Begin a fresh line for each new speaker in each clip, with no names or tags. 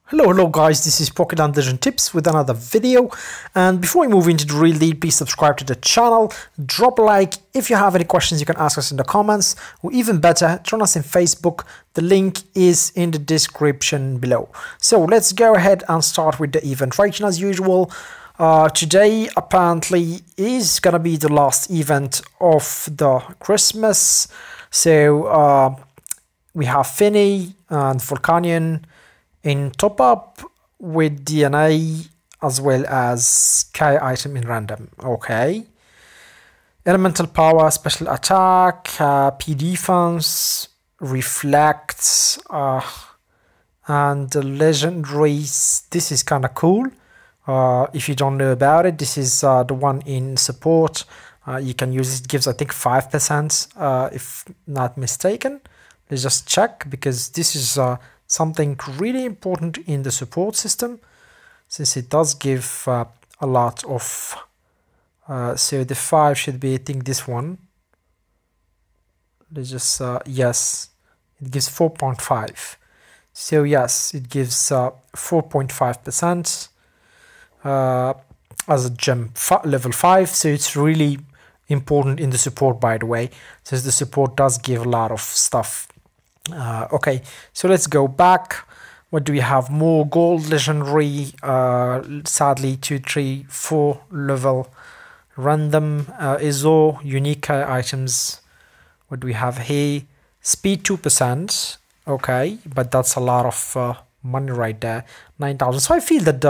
Hello guys, this is Pocket Vision Tips with another video, and before we move into the real deal, please subscribe to the channel, drop a like. If you have any questions you can ask us in the comments, or even better, join us in Facebook. The link is in the description below. So let's go ahead and start with the event rating as usual. Today apparently is gonna be the last event of the Christmas, so we have Fini and volcanion in top up with DNA as well as K item in random. Okay. Elemental power, special attack, P defense, reflect, and the legendaries. This is kind of cool. If you don't know about it, this is the one in support. You can use it. It gives I think 5%, if not mistaken. Let's just check, because this is something really important in the support system, since it does give a lot of so the 5 should be, I think, this one. Let's just yes, it gives 4.5. So yes, it gives 4.5% as a gem level 5. So it's really important in the support, by the way, since the support does give a lot of stuff. Okay, so let's go back. What do we have? More gold legendary, sadly 2, 3, 4 level random, ISO unique items. What do we have here? Speed 2%. Okay, but that's a lot of money right there, 9,000. So I feel that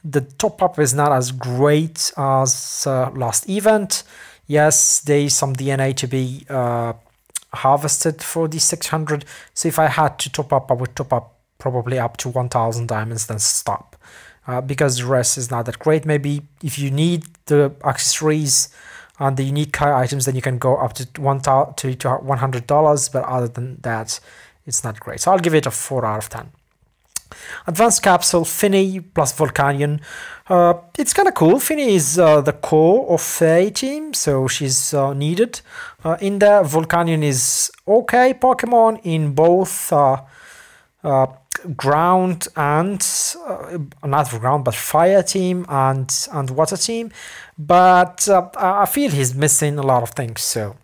the top up is not as great as last event. Yes, there is some DNA to be harvested for the 600. So if I had to top up, I would top up probably up to 1,000 diamonds, then stop, because the rest is not that great. Maybe if you need the accessories and the unique items, then you can go up to $100, but other than that, it's not great. So I'll give it a 4 out of 10. Advanced capsule, Fini plus volcanion. It's kind of cool. Fini is the core of a team, so she's needed in there. Volcanion is okay Pokemon in both ground and not ground but fire team and water team, but I feel he's missing a lot of things. So,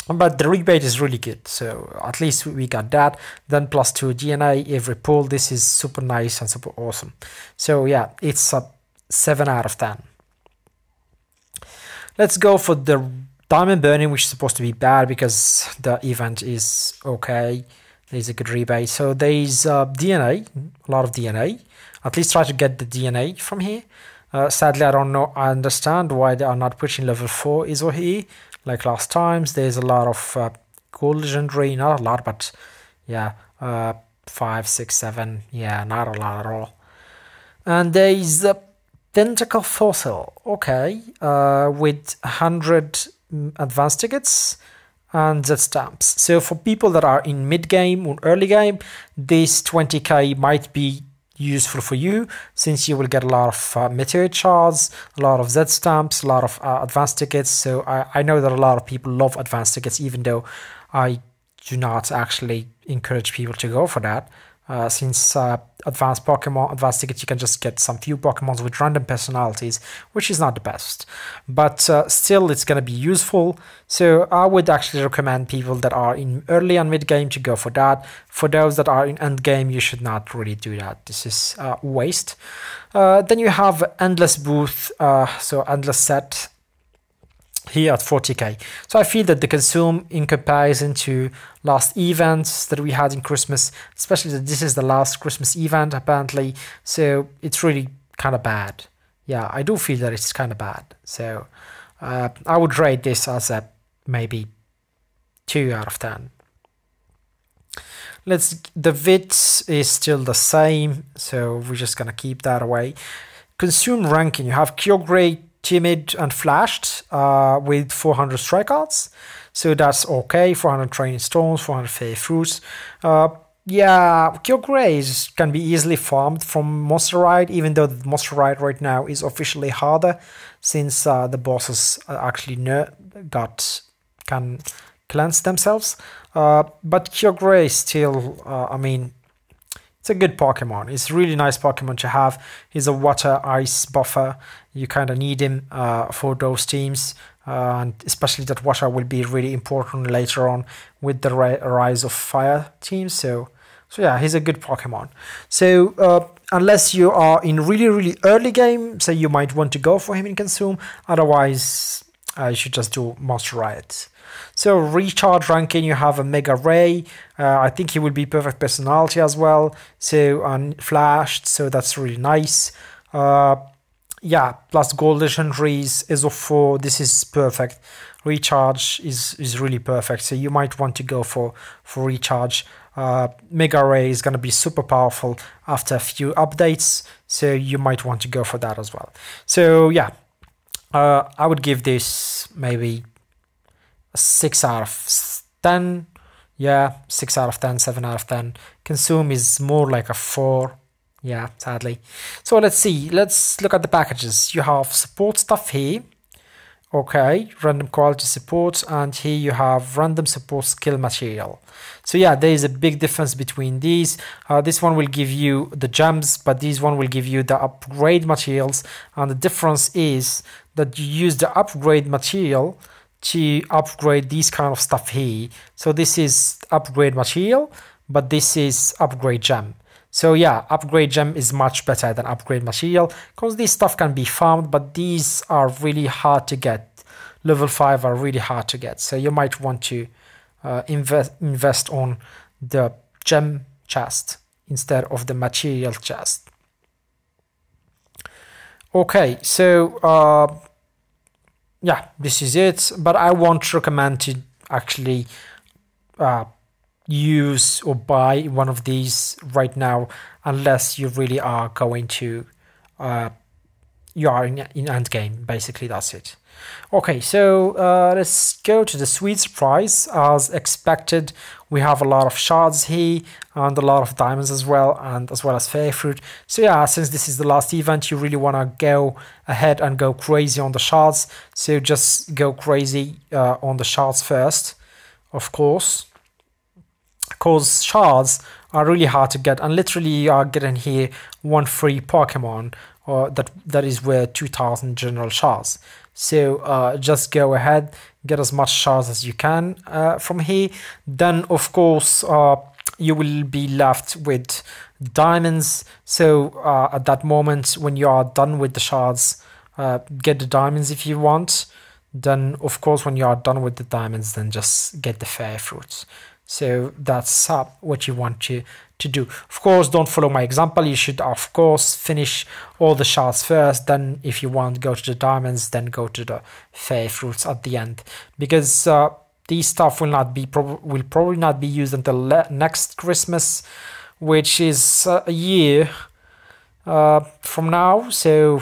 but the rebate is really good, so at least we got that. Then +2 DNA every pull. This is super nice and super awesome. So yeah, it's a 7 out of 10. Let's go for the diamond burning, which is supposed to be bad because the event is okay. There's a good rebate. So there's DNA, a lot of DNA. At least try to get the DNA from here. Sadly, I don't know. I understand why they are not pushing level 4 ISO here like last times. There's a lot of gold legendary, not a lot, but yeah, 5, 6, 7. Yeah, not a lot at all. And there's the tentacle fossil, okay, with 100 advanced tickets and Z stamps. So for people that are in mid game or early game, this 20k might be useful for you, since you will get a lot of meteor shards, a lot of Z stamps, a lot of advanced tickets. So I know that a lot of people love advanced tickets, even though I do not actually encourage people to go for that. Since advanced tickets, you can just get some few Pokemons with random personalities, which is not the best, but still it's going to be useful. So I would actually recommend people that are in early and mid game to go for that. For those that are in end game, you should not really do that. This is waste. Then you have endless booth, so endless set here at 40k. So I feel that the consume, in comparison to last events that we had in Christmas, especially that this is the last Christmas event apparently, so it's really kind of bad. Yeah, I do feel that it's kind of bad. So I would rate this as a maybe 2 out of 10. The width is still the same, so we're just gonna keep that away. Consume ranking, you have Kyogre, timid and flashed with 400 strikeouts, so that's okay. 400 training stones, 400 fairy fruits. Yeah, Kyogre can be easily farmed from Monster Ride, even though the Monster Ride right now is officially harder, since the bosses actually can cleanse themselves. But Kyogre is still, I mean, It's a good Pokemon. It's a really nice Pokemon to have. He's a water ice buffer. You kind of need him for those teams. And especially that water will be really important later on with the rise of fire teams. So yeah, he's a good Pokemon. So unless you are in really early game, so you might want to go for him in Consume. Otherwise, you should just do Monster Riot. So recharge ranking, you have a Mega Ray. I think he will be perfect personality as well. So unflashed, so that's really nice. Yeah, plus gold legendaries is of 4. This is perfect. Recharge is really perfect. So you might want to go for recharge. Mega Ray is going to be super powerful after a few updates. So you might want to go for that as well. So yeah, I would give this maybe a 6 out of 10. Yeah, 6 out of 10, 7 out of 10. Consume is more like a 4. Yeah, sadly. So let's see. Let's look at the packages. You have support stuff here. Okay, random quality support, and here you have random support skill material. So yeah, there is a big difference between these. This one will give you the gems, but this one will give you the upgrade materials, and the difference is that you use the upgrade material to upgrade these kind of stuff here. So this is upgrade material, but this is upgrade gem. So yeah, upgrade gem is much better than upgrade material because this stuff can be farmed, but these are really hard to get. Level 5 are really hard to get. So you might want to invest on the gem chest instead of the material chest. Okay, so yeah, this is it. But I won't recommend to actually use or buy one of these right now unless you really are going to you are in end game. Basically, that's it. Okay, so let's go to the sweet surprise. As expected, we have a lot of shards here and a lot of diamonds as well, and as well as fairy fruit. So yeah, since this is the last event, you really want to go ahead and go crazy on the shards. So just go crazy on the shards first, of course, because shards are really hard to get, and literally you are getting here one free Pokemon, or that is worth 2,000 general shards. So just go ahead, get as much shards as you can from here. Then of course you will be left with diamonds. So at that moment when you are done with the shards, get the diamonds if you want. Then of course when you are done with the diamonds, then just get the fairy fruits. So that's what you want to do. Of course, don't follow my example. You should, of course, finish all the shards first. Then if you want to go to the diamonds, then go to the fairy fruits at the end. Because these stuff will probably not be used until next Christmas, which is a year from now. So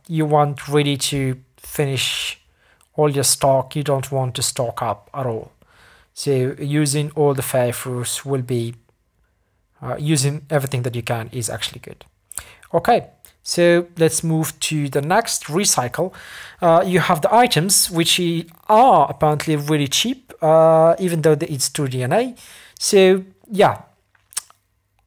you want really to finish all your stock. You don't want to stock up at all. So using all the fairy fruits will be using everything that you can is actually good. Okay, so let's move to the next recycle. You have the items which are apparently really cheap, even though it's 2 DNA. So yeah,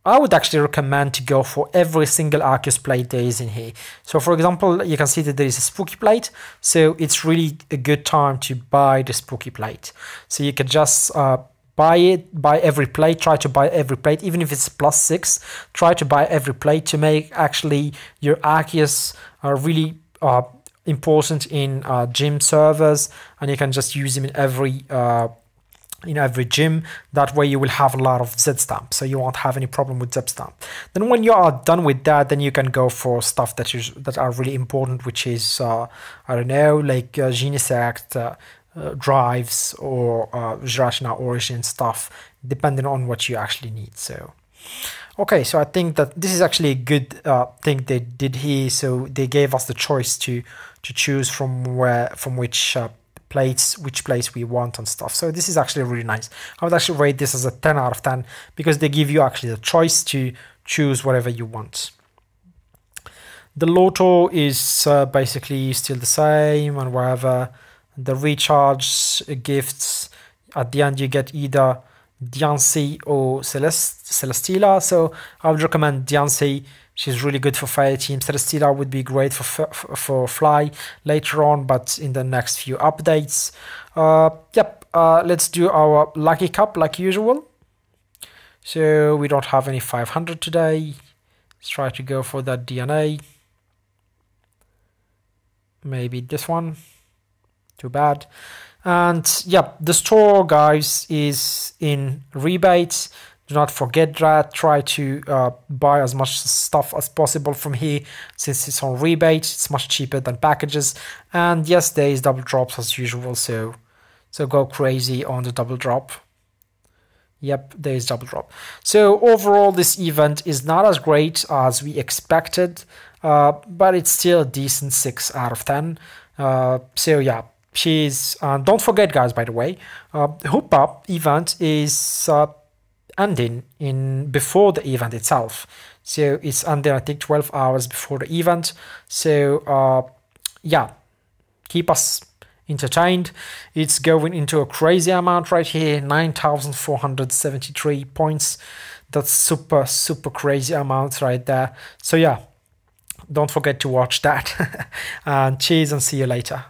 I would actually recommend to go for every single Arceus plate there is in here. So for example, you can see that there is a spooky plate. So it's really a good time to buy the spooky plate. So you can just buy every plate, try to buy every plate, even if it's +6, try to buy every plate to make actually your Arceus really important in gym servers, and you can just use them in every gym. That way you will have a lot of Z stamp, so you won't have any problem with Z stamp. Then when you are done with that, then you can go for stuff that are really important, which is I don't know, like Genesect, drives, or Giratina origin stuff, depending on what you actually need. So okay, so I think that this is actually a good thing they did here. So they gave us the choice to choose from which place we want and stuff. So this is actually really nice. I would actually rate this as a 10 out of 10 because they give you actually the choice to choose whatever you want. The Lotto is basically still the same and whatever. The recharge gifts, at the end you get either Diancie or Celesteela. So I would recommend Diancie. She's really good for fire team. Celesteela would be great for fly later on, but in the next few updates. Let's do our lucky cup like usual. So we don't have any 500 today. Let's try to go for that DNA. Maybe this one. Too bad. And yeah, the store, guys, is in rebates. Do not forget that. Try to buy as much stuff as possible from here since it's on rebate. It's much cheaper than packages. And yes, there is double drops as usual. So go crazy on the double drop. Yep, there is double drop. So overall, this event is not as great as we expected, but it's still a decent 6 out of 10. So yeah, she's. Don't forget, guys. By the way, Hoopa event is ending before the event itself. So it's ending, I think, 12 hours before the event. So yeah, keep us entertained. It's going into a crazy amount right here, 9,473 points. That's super crazy amount right there. So yeah, don't forget to watch that. And cheers and see you later.